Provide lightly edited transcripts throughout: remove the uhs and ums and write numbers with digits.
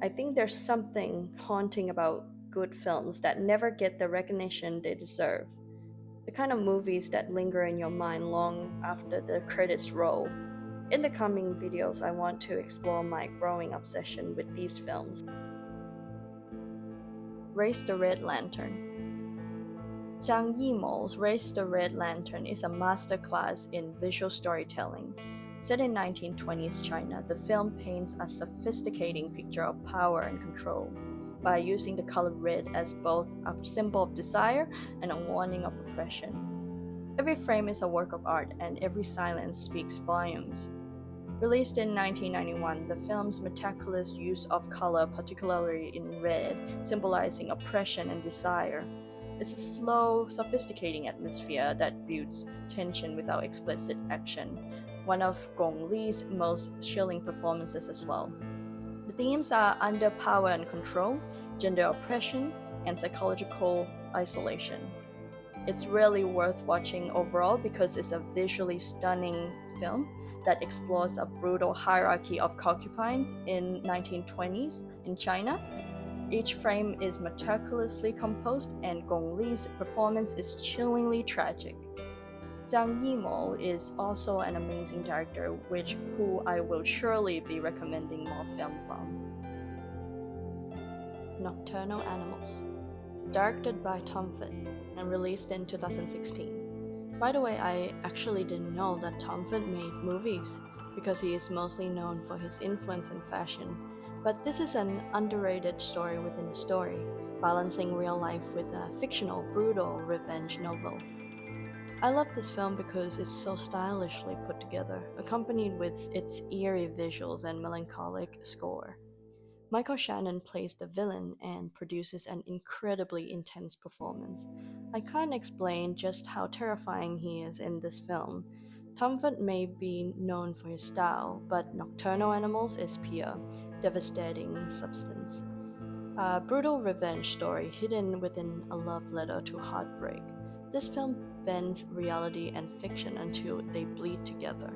I think there's something haunting about good films that never get the recognition they deserve. The kind of movies that linger in your mind long after the credits roll. In the coming videos, I want to explore my growing obsession with these films. Raise the Red Lantern. Zhang Yimou's Raise the Red Lantern is a masterclass in visual storytelling. Set in 1920s China, the film paints a sophisticating picture of power and control by using the color red as both a symbol of desire and a warning of oppression. Every frame is a work of art, and every silence speaks volumes. Released in 1991, the film's meticulous use of color, particularly in red, symbolizing oppression and desire, is a slow, sophisticating atmosphere that builds tension without explicit action, one of Gong Li's most chilling performances as well. The themes are under power and control, gender oppression, and psychological isolation. It's really worth watching overall because it's a visually stunning film that explores a brutal hierarchy of concubines in 1920s in China. Each frame is meticulously composed, and Gong Li's performance is chillingly tragic. Zhang Yimou is also an amazing director, who I will surely be recommending more film from. Nocturnal Animals, directed by Tom Fitz and released in 2016. By the way, I actually didn't know that Tom Fitz made movies because he is mostly known for his influence in fashion. But this is an underrated story within a story, balancing real life with a fictional, brutal revenge novel. I love this film because it's so stylishly put together, accompanied with its eerie visuals and melancholic score. Michael Shannon plays the villain and produces an incredibly intense performance. I can't explain just how terrifying he is in this film. Tom Ford may be known for his style, but Nocturnal Animals is pure, devastating substance. A brutal revenge story hidden within a love letter to heartbreak. This film bends reality and fiction until they bleed together.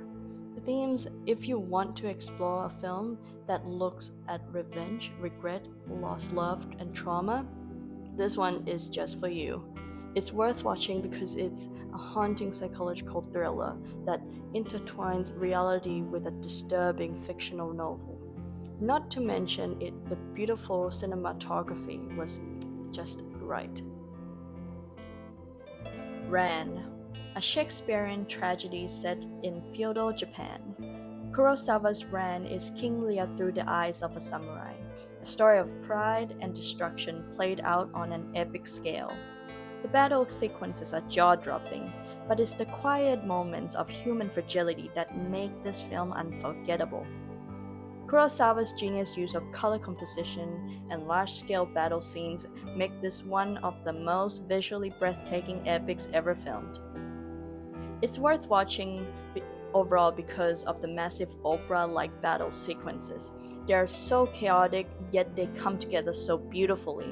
The themes, if you want to explore a film that looks at revenge, regret, lost love, and trauma, this one is just for you. It's worth watching because it's a haunting psychological thriller that intertwines reality with a disturbing fictional novel. Not to mention the beautiful cinematography was just right. Ran, a Shakespearean tragedy set in feudal Japan. Kurosawa's Ran is King Lear through the eyes of a samurai, a story of pride and destruction played out on an epic scale. The battle sequences are jaw dropping, but it's the quiet moments of human fragility that make this film unforgettable. Kurosawa's genius use of color composition and large-scale battle scenes make this one of the most visually breathtaking epics ever filmed. It's worth watching overall because of the massive opera-like battle sequences. They are so chaotic, yet they come together so beautifully.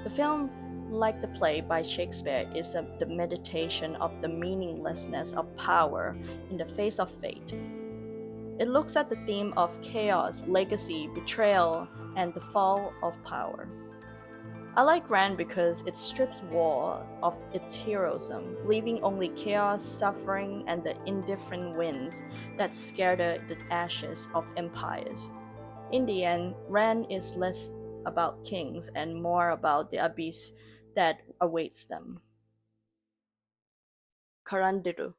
The film, like the play by Shakespeare, is the meditation of the meaninglessness of power in the face of fate. It looks at the theme of chaos, legacy, betrayal, and the fall of power. I like Ran because it strips war of its heroism, leaving only chaos, suffering, and the indifferent winds that scatter the ashes of empires. In the end, Ran is less about kings and more about the abyss that awaits them. Carandiru.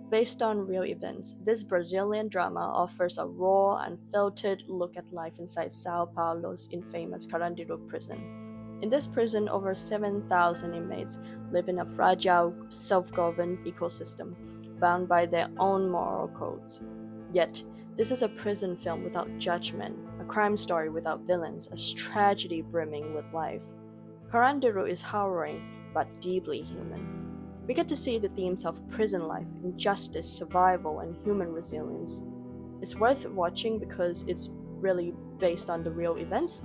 Based on real events, this Brazilian drama offers a raw, unfiltered look at life inside Sao Paulo's infamous Carandiru prison. In this prison, over 7,000 inmates live in a fragile, self governed ecosystem, bound by their own moral codes. Yet, this is a prison film without judgment, a crime story without villains, a tragedy brimming with life. Carandiru is harrowing, but deeply human. We get to see the themes of prison life, injustice, survival, and human resilience. It's worth watching because it's really based on the real events.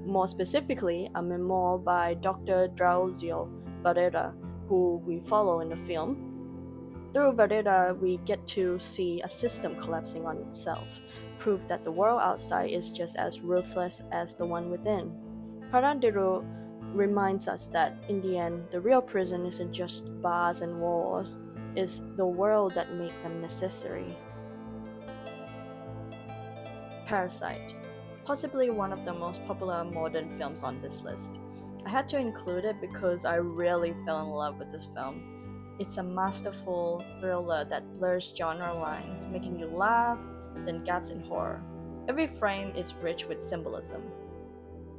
More specifically, a memoir by Dr. Drauzio Varela, who we follow in the film. Through Verdetta, we get to see a system collapsing on itself, proof that the world outside is just as ruthless as the one within. Parandiru reminds us that, in the end, the real prison isn't just bars and walls, it's the world that make them necessary. Parasite, possibly one of the most popular modern films on this list. I had to include it because I really fell in love with this film. It's a masterful thriller that blurs genre lines, making you laugh, then gasp in horror. Every frame is rich with symbolism.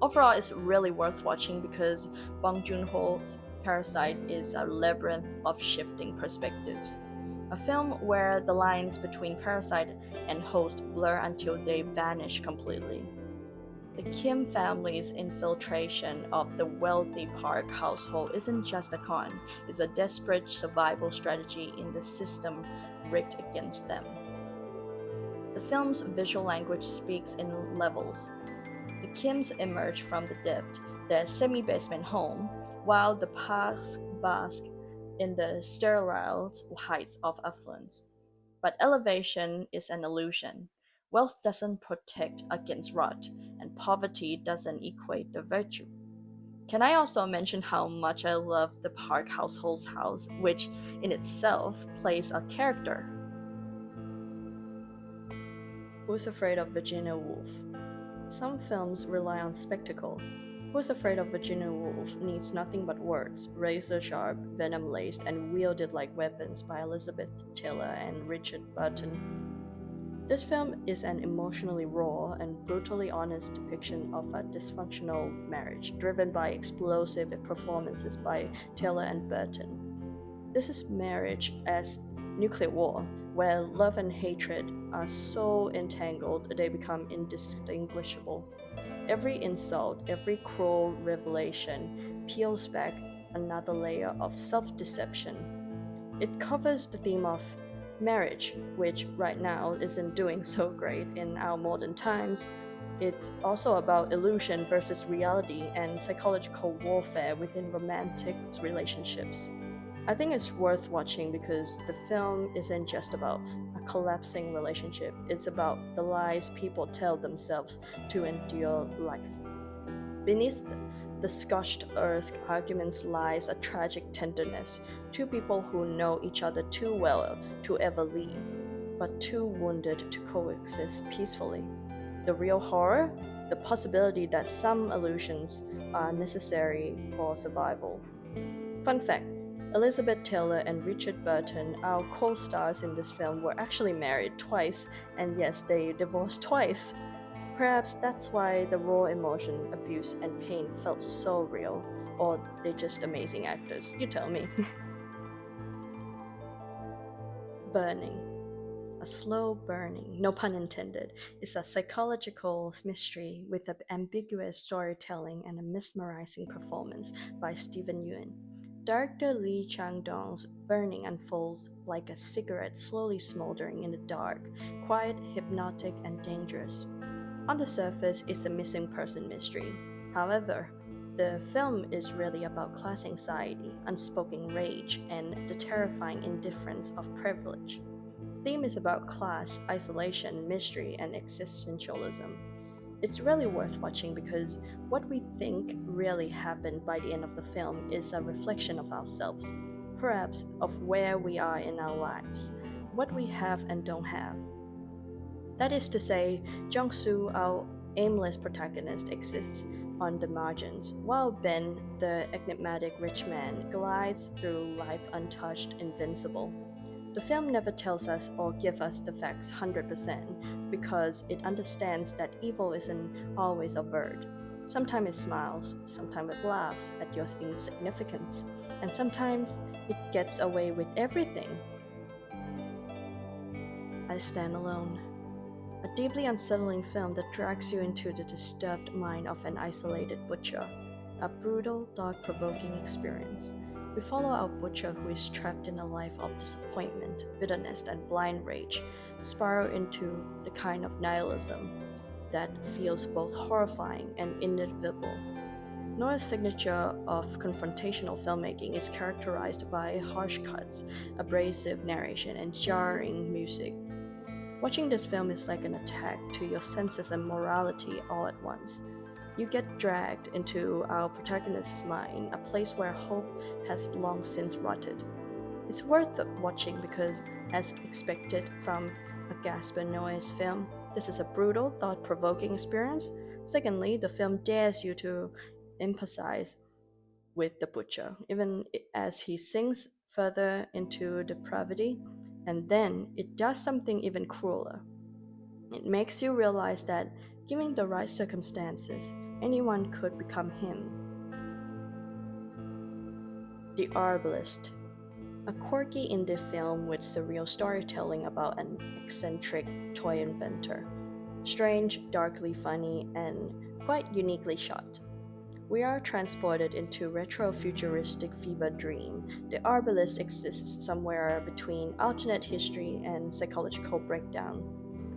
Overall, it's really worth watching because Bong Joon-ho's Parasite is a labyrinth of shifting perspectives. A film where the lines between parasite and host blur until they vanish completely. The Kim family's infiltration of the wealthy Park household isn't just a con, it's a desperate survival strategy in the system rigged against them. The film's visual language speaks in levels. The Kims emerge from the depth, their semi basement home, while the Parks bask in the sterile heights of affluence. But elevation is an illusion. Wealth doesn't protect against rot, and poverty doesn't equate the virtue. Can I also mention how much I love the Park household's house, which in itself plays a character? Who's Afraid of Virginia Woolf? Some films rely on spectacle. Who's Afraid of Virginia Woolf needs nothing but words, razor sharp, venom laced, and wielded like weapons by Elizabeth Taylor and Richard Burton. This film is an emotionally raw and brutally honest depiction of a dysfunctional marriage, driven by explosive performances by Taylor and Burton. This is marriage as nuclear war, where love and hatred are so entangled they become indistinguishable. Every insult, every cruel revelation peels back another layer of self deception. It covers the theme of marriage, which right now isn't doing so great in our modern times. It's also about illusion versus reality and psychological warfare within romantic relationships. I think it's worth watching because the film isn't just about a collapsing relationship, it's about the lies people tell themselves to endure life. Beneath the scorched earth arguments lies a tragic tenderness. Two people who know each other too well to ever leave, but too wounded to coexist peacefully. The real horror? The possibility that some illusions are necessary for survival. Fun fact: Elizabeth Taylor and Richard Burton, our co stars in this film, were actually married twice, and yes, they divorced twice. Perhaps that's why the raw emotion, abuse, and pain felt so real. Or they're just amazing actors, you tell me. Burning. A slow burning, no pun intended, is a psychological mystery with ambiguous storytelling and a mesmerizing performance by Stephen Yeun. Director Lee Chang-dong's Burning unfolds like a cigarette slowly smoldering in the dark, quiet, hypnotic, and dangerous. On the surface, it's a missing person mystery. However, the film is really about class anxiety, unspoken rage, and the terrifying indifference of privilege. The theme is about class, isolation, mystery, and existentialism. It's really worth watching because what we think really happened by the end of the film is a reflection of ourselves, perhaps of where we are in our lives, what we have and don't have. That is to say, Jung-soo, our aimless protagonist, exists on the margins, while Ben, the enigmatic rich man, glides through life untouched, invincible. The film never tells us or gives us the facts 100% because it understands that evil isn't always overt. Sometimes it smiles, sometimes it laughs at your insignificance, and sometimes it gets away with everything. I Stand Alone. A deeply unsettling film that drags you into the disturbed mind of an isolated butcher. A brutal, thought provoking experience. We follow our butcher who is trapped in a life of disappointment, bitterness, and blind rage, spiral into the kind of nihilism that feels both horrifying and inevitable. Noah's signature of confrontational filmmaking is characterized by harsh cuts, abrasive narration, and jarring music. Watching this film is like an attack to your senses and morality all at once. You get dragged into our protagonist's mind, a place where hope has long since rotted. It's worth watching because, as expected from a Gaspar Noé's film, this is a brutal, thought provoking experience. Secondly, the film dares you to empathize with the butcher, even as he sinks further into depravity. And then it does something even crueler. It makes you realize that, given the right circumstances, anyone could become him. The Arbalist, a quirky indie film with surreal storytelling about an eccentric toy inventor. Strange, darkly funny, and quite uniquely shot. We are transported into retro-futuristic fever dream. The Arbalist exists somewhere between alternate history and psychological breakdown.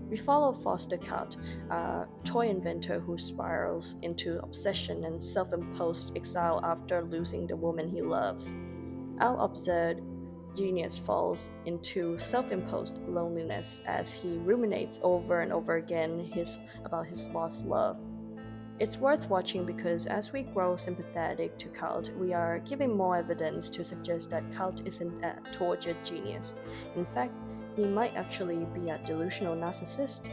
We follow Foster Cut, a toy inventor who spirals into obsession and self-imposed exile after losing the woman he loves. Our absurd genius falls into self-imposed loneliness as he ruminates over and over again about his lost love. It's worth watching because as we grow sympathetic to Cult, we are giving more evidence to suggest that Cult isn't a tortured genius. In fact, he might actually be a delusional narcissist.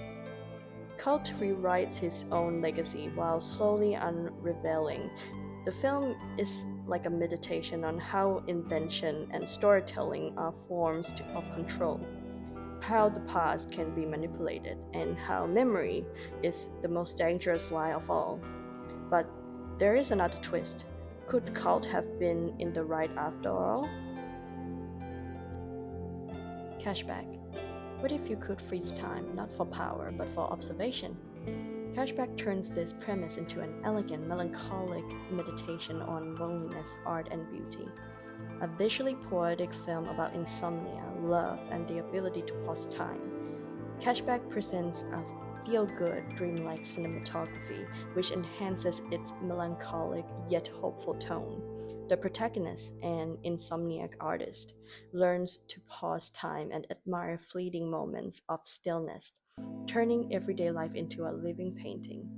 Cult rewrites his own legacy while slowly unraveling. The film is like a meditation on how invention and storytelling are of control, how the past can be manipulated, and how memory is the most dangerous lie of all. But there is another twist. Could Cult have been in the right after all? Cashback. What if you could freeze time, not for power, but for observation? Cashback turns this premise into an elegant, melancholic meditation on loneliness, art, and beauty. A visually poetic film about insomnia, love, and the ability to pause time. Cashback presents a feel-good, dreamlike cinematography which enhances its melancholic yet hopeful tone. The protagonist, an insomniac artist, learns to pause time and admire fleeting moments of stillness, turning everyday life into a living painting.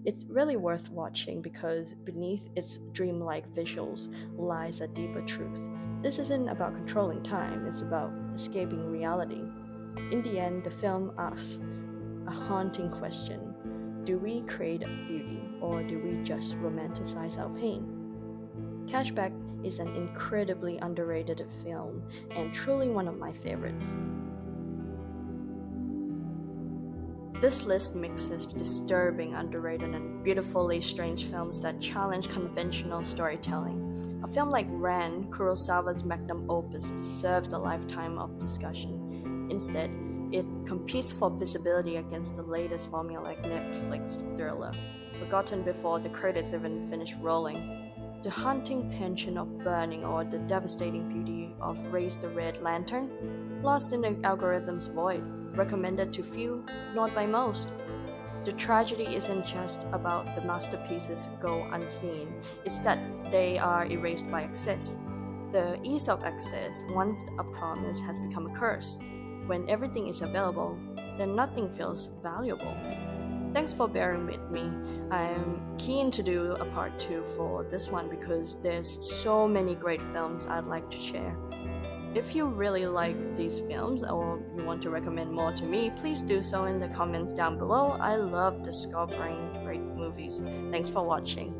It's really worth watching because beneath its dreamlike visuals lies a deeper truth. This isn't about controlling time, it's about escaping reality. In the end, the film asks a haunting question: do we create beauty, or do we just romanticize our pain? Cashback is an incredibly underrated film and truly one of my favorites. This list mixes disturbing, underrated, and beautifully strange films that challenge conventional storytelling. A film like Ran, Kurosawa's magnum opus, deserves a lifetime of discussion. Instead, it competes for visibility against the latest formulaic Netflix thriller, forgotten before the credits even finish rolling. The haunting tension of Burning or the devastating beauty of Raise the Red Lantern, lost in the algorithm's void, recommended to few, not by most. The tragedy isn't just about the masterpieces go unseen, it's that they are erased by access. The ease of access, once a promise, has become a curse. When everything is available, then nothing feels valuable. Thanks for bearing with me. I'm keen to do a part 2 for this one because there's so many great films I'd like to share. If you really like these films or you want to recommend more to me, please do so in the comments down below. I love discovering great movies. Thanks for watching.